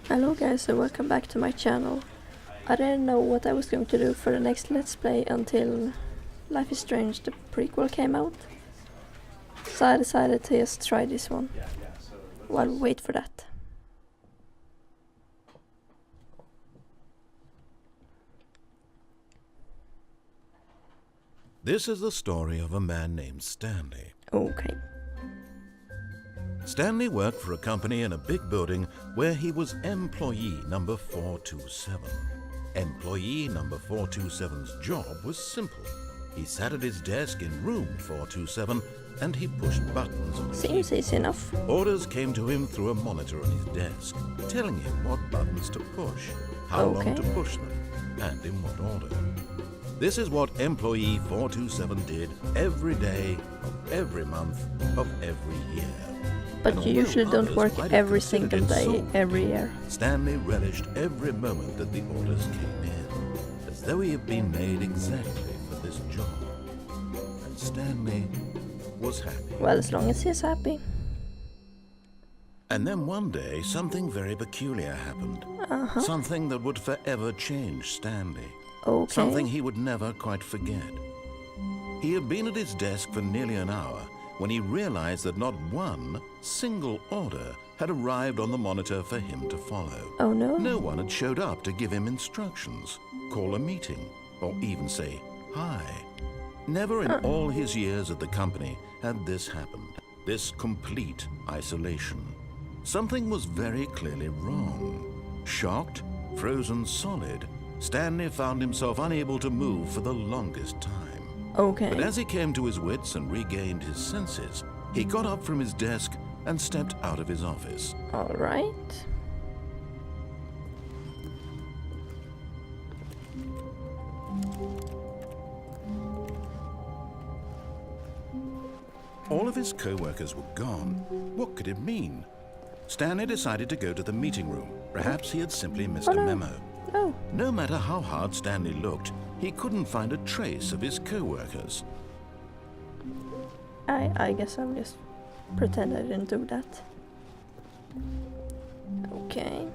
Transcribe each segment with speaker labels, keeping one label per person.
Speaker 1: Hello guys and welcome back to my channel. I didn't know what I was going to do for the next Let's Play until Life is Strange the prequel came out. So I decided to just try this one while we wait for that.
Speaker 2: This is the story of a man named Stanley.
Speaker 1: Okay.
Speaker 2: Stanley worked for a company in a big building where he was employee number 427. Employee number 427's job was simple. He sat at his desk in room 427 and he pushed buttons on the
Speaker 1: Seems easy enough.
Speaker 2: Orders came to him through a monitor on his desk, telling him what buttons to push, how long to push them, and in what order. This is what employee 427 did every day of every month of every year.
Speaker 1: But you usually don't work every single day, every year.
Speaker 2: Stanley relished every moment that the orders came in, as though he had been made exactly for this job. And Stanley was happy.
Speaker 1: Well, as long as he's happy.
Speaker 2: And then one day, something very peculiar happened. Something that would forever change Stanley.
Speaker 1: Okay.
Speaker 2: Something he would never quite forget. He had been at his desk for nearly an hour when he realized that not one single order had arrived on the monitor for him to follow.
Speaker 1: Oh no?
Speaker 2: No one had showed up to give him instructions, call a meeting, or even say hi. Never in all his years at the company had this happened, this complete isolation. Something was very clearly wrong. Shocked, frozen solid, Stanley found himself unable to move for the longest time.
Speaker 1: Okay.
Speaker 2: But as he came to his wits and regained his senses, he got up from his desk and stepped out of his office.
Speaker 1: Alright.
Speaker 2: All of his co-workers were gone. What could it mean? Stanley decided to go to the meeting room. Perhaps he had simply missed a memo.
Speaker 1: Oh.
Speaker 2: No matter how hard Stanley looked, he couldn't find a trace of his co-workers.
Speaker 1: I guess I'll just pretend I didn't do that. Okay.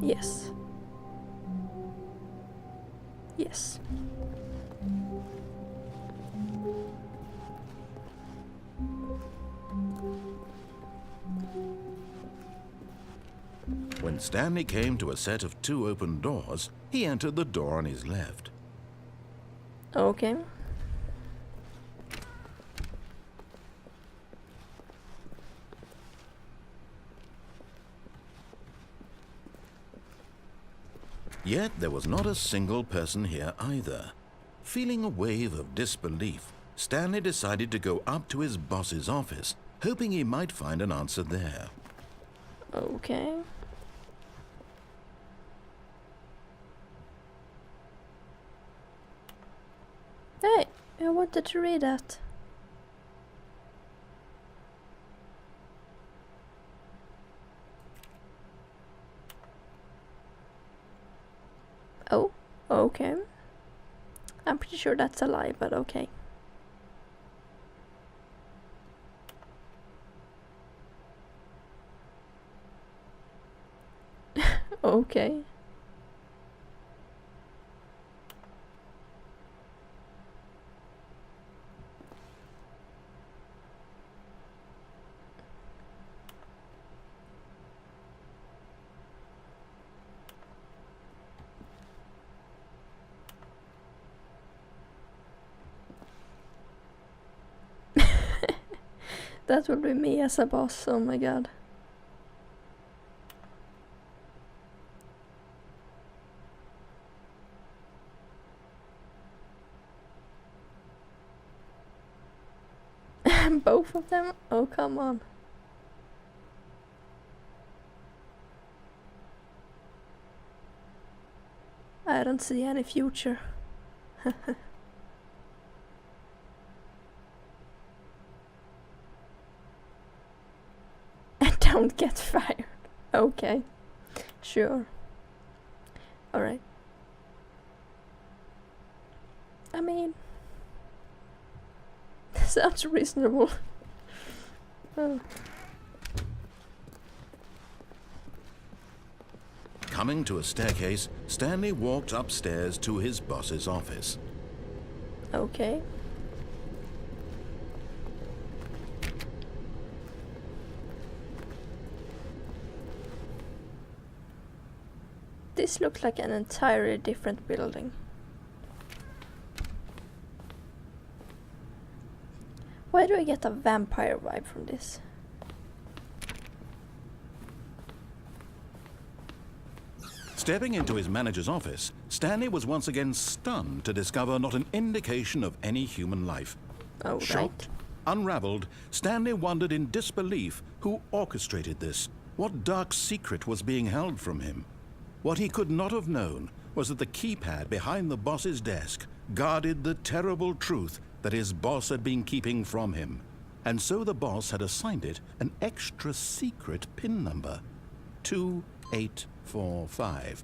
Speaker 1: Yes. Yes.
Speaker 2: When Stanley came to a set of 2 open doors, he entered the door on his left.
Speaker 1: Okay.
Speaker 2: Yet there was not a single person here either. Feeling a wave of disbelief, Stanley decided to go up to his boss's office, hoping he might find an answer there.
Speaker 1: Okay. Hey, I wanted to read that. Oh, okay. I'm pretty sure that's a lie, but okay. Okay. That would be me as a boss, oh my god. Both of them? Oh, come on. I don't see any future. Don't get fired. Okay. Sure. Alright. I mean, sounds reasonable. Oh.
Speaker 2: Coming to a staircase, Stanley walked upstairs to his boss's office.
Speaker 1: Okay. This looks like an entirely different building. Why do I get a vampire vibe from this?
Speaker 2: Stepping into his manager's office, Stanley was once again stunned to discover not an indication of any human life.
Speaker 1: Oh,
Speaker 2: Shocked, unraveled, Stanley wondered in disbelief who orchestrated this. What dark secret was being held from him? What he could not have known was that the keypad behind the boss's desk guarded the terrible truth that his boss had been keeping from him. And so the boss had assigned it an extra secret PIN number, 2845.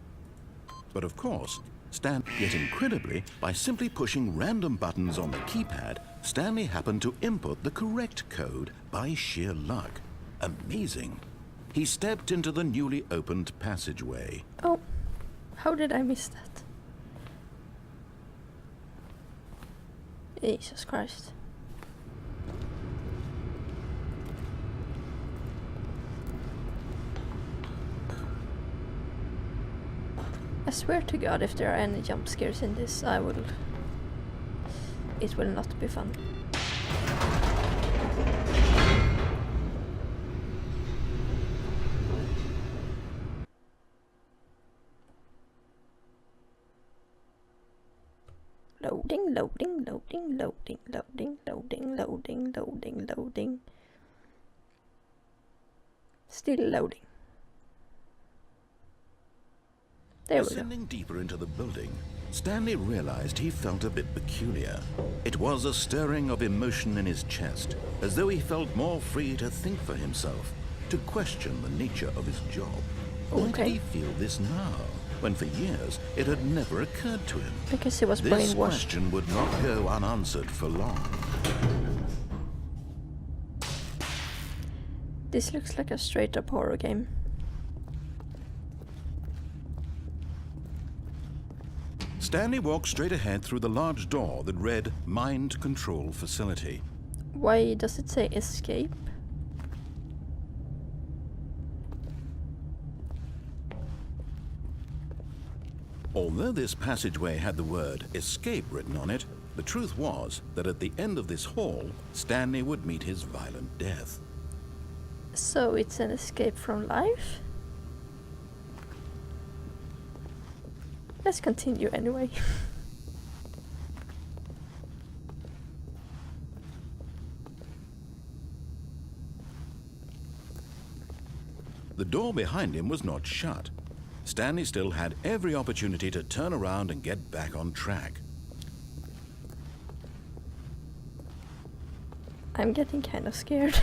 Speaker 2: But of course, yet incredibly, by simply pushing random buttons on the keypad, Stanley happened to input the correct code by sheer luck. Amazing. He stepped into the newly opened passageway.
Speaker 1: Oh, how did I miss that? Jesus Christ. I swear to God, if there are any jump scares in this, it will not be fun. Loading, loading, loading, loading, loading, loading, loading, loading, loading. Still loading. There we go.
Speaker 2: Ascending deeper into the building, Stanley realized he felt a bit peculiar. It was a stirring of emotion in his chest, as though he felt more free to think for himself, to question the nature of his job. Why did he feel this now, when for years it had never occurred to him?
Speaker 1: Because he was brainwashed.
Speaker 2: This question would not go unanswered for long.
Speaker 1: This looks like a straight-up horror game.
Speaker 2: Stanley walked straight ahead through the large door that read Mind Control Facility.
Speaker 1: Why does it say escape?
Speaker 2: Although this passageway had the word escape written on it, the truth was that at the end of this hall, Stanley would meet his violent death.
Speaker 1: So it's an escape from life? Let's continue anyway.
Speaker 2: The door behind him was not shut. Stanley still had every opportunity to turn around and get back on track.
Speaker 1: I'm getting kind of scared.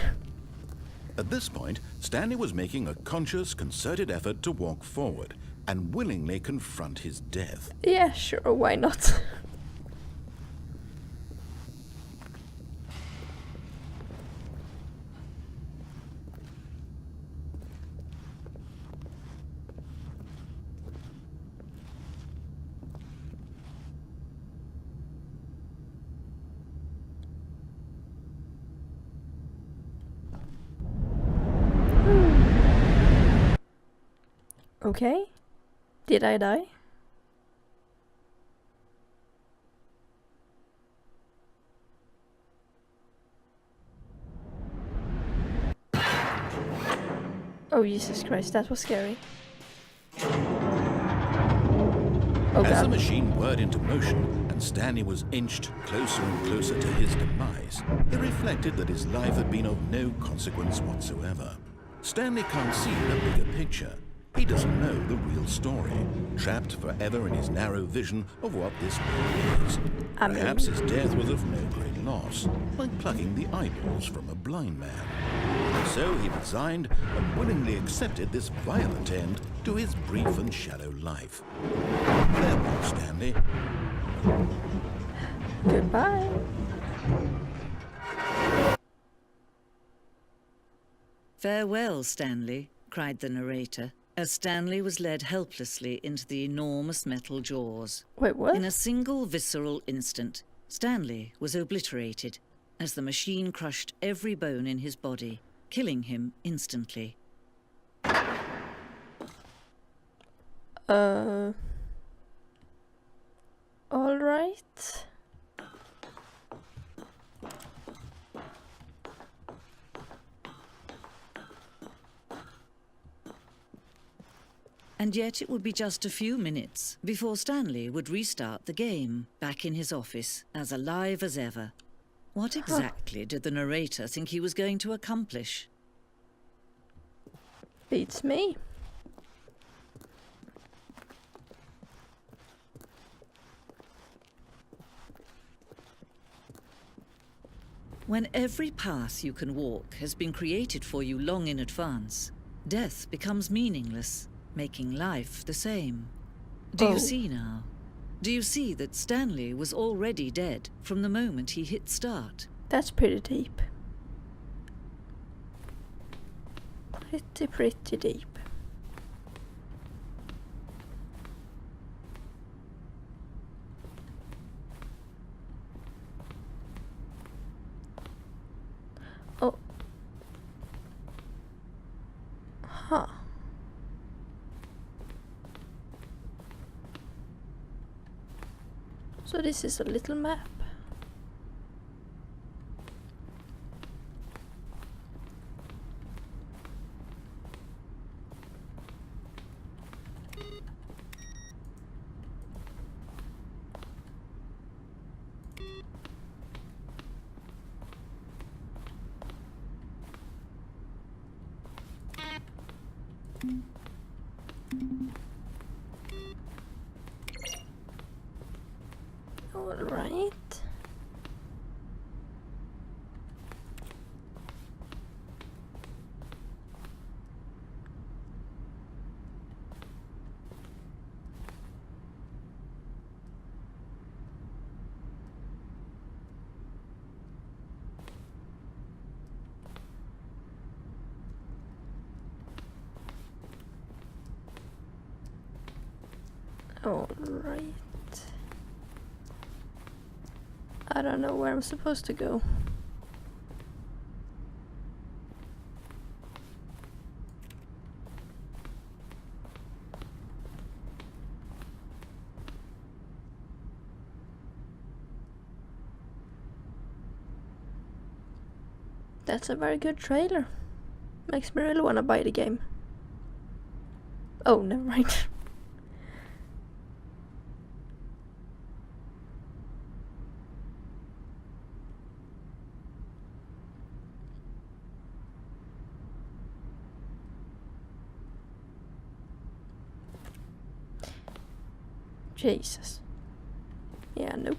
Speaker 2: At this point, Stanley was making a conscious, concerted effort to walk forward and willingly confront his death.
Speaker 1: Yeah, sure, why not? Okay. Did I die? Oh, Jesus Christ, that was scary. Oh,
Speaker 2: As
Speaker 1: God.
Speaker 2: the machine whirred into motion and Stanley was inched closer and closer to his demise, he reflected that his life had been of no consequence whatsoever. Stanley can't see the bigger picture. He doesn't know the real story, trapped forever in his narrow vision of what this world is. Perhaps his death was of no great loss, like plucking the eyeballs from a blind man. And so he resigned and willingly accepted this violent end to his brief and shallow life. Farewell, Stanley.
Speaker 1: Goodbye.
Speaker 3: "Farewell, Stanley," cried the narrator, as Stanley was led helplessly into the enormous metal jaws.
Speaker 1: Wait, what?
Speaker 3: In a single visceral instant, Stanley was obliterated as the machine crushed every bone in his body, killing him instantly.
Speaker 1: All right.
Speaker 3: And yet it would be just a few minutes before Stanley would restart the game, back in his office, as alive as ever. What exactly did the narrator think he was going to accomplish?
Speaker 1: Beats me.
Speaker 3: When every path you can walk has been created for you long in advance, death becomes meaningless, making life the same. Do you see now? Do you see that Stanley was already dead from the moment he hit start?
Speaker 1: That's pretty deep. Pretty deep. Oh. Huh. So this is a little map. All right. All right. I don't know where I'm supposed to go. That's a very good trailer. Makes me really wanna buy the game. Oh, never mind. Jesus. Yeah, nope.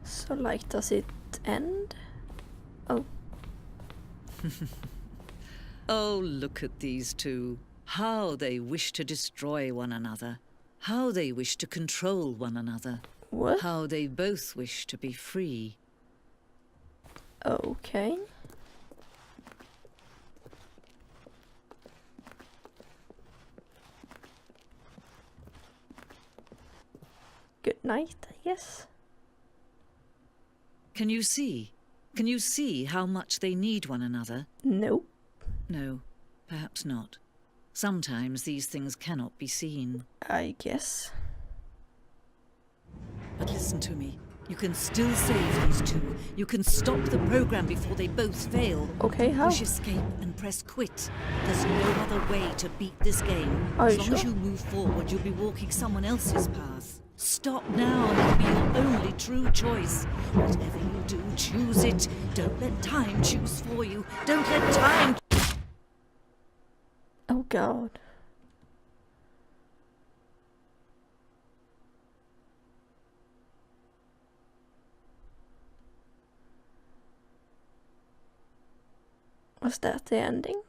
Speaker 1: So, like, does it end? Oh.
Speaker 3: Oh, look at these two. How they wish to destroy one another. How they wish to control one another.
Speaker 1: What?
Speaker 3: How they both wish to be free.
Speaker 1: Okay. Good night, I guess.
Speaker 3: Can you see? Can you see how much they need one another?
Speaker 1: Nope.
Speaker 3: No, perhaps not. Sometimes these things cannot be seen.
Speaker 1: I guess.
Speaker 3: But listen to me. You can still save these two. You can stop the program before they both fail.
Speaker 1: Okay, how?
Speaker 3: Push escape and press quit. There's no other way to beat this game.
Speaker 1: Are
Speaker 3: As
Speaker 1: you
Speaker 3: long as
Speaker 1: sure?
Speaker 3: you move forward, you'll be walking someone else's path. Stop now and it'll be your only true choice. Whatever you do, choose it. Don't let time choose for you. Don't let time...
Speaker 1: God. Was that the ending?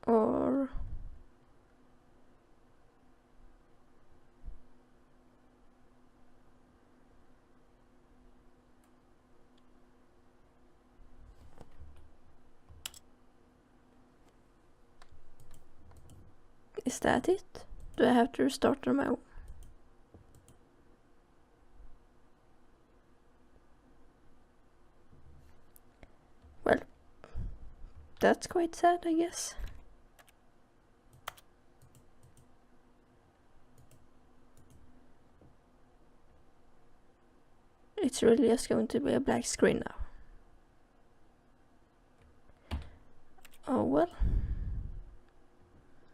Speaker 1: Or... is that it? Do I have to restart on my own? Well, that's quite sad, I guess. It's really just going to be a black screen now. Oh well.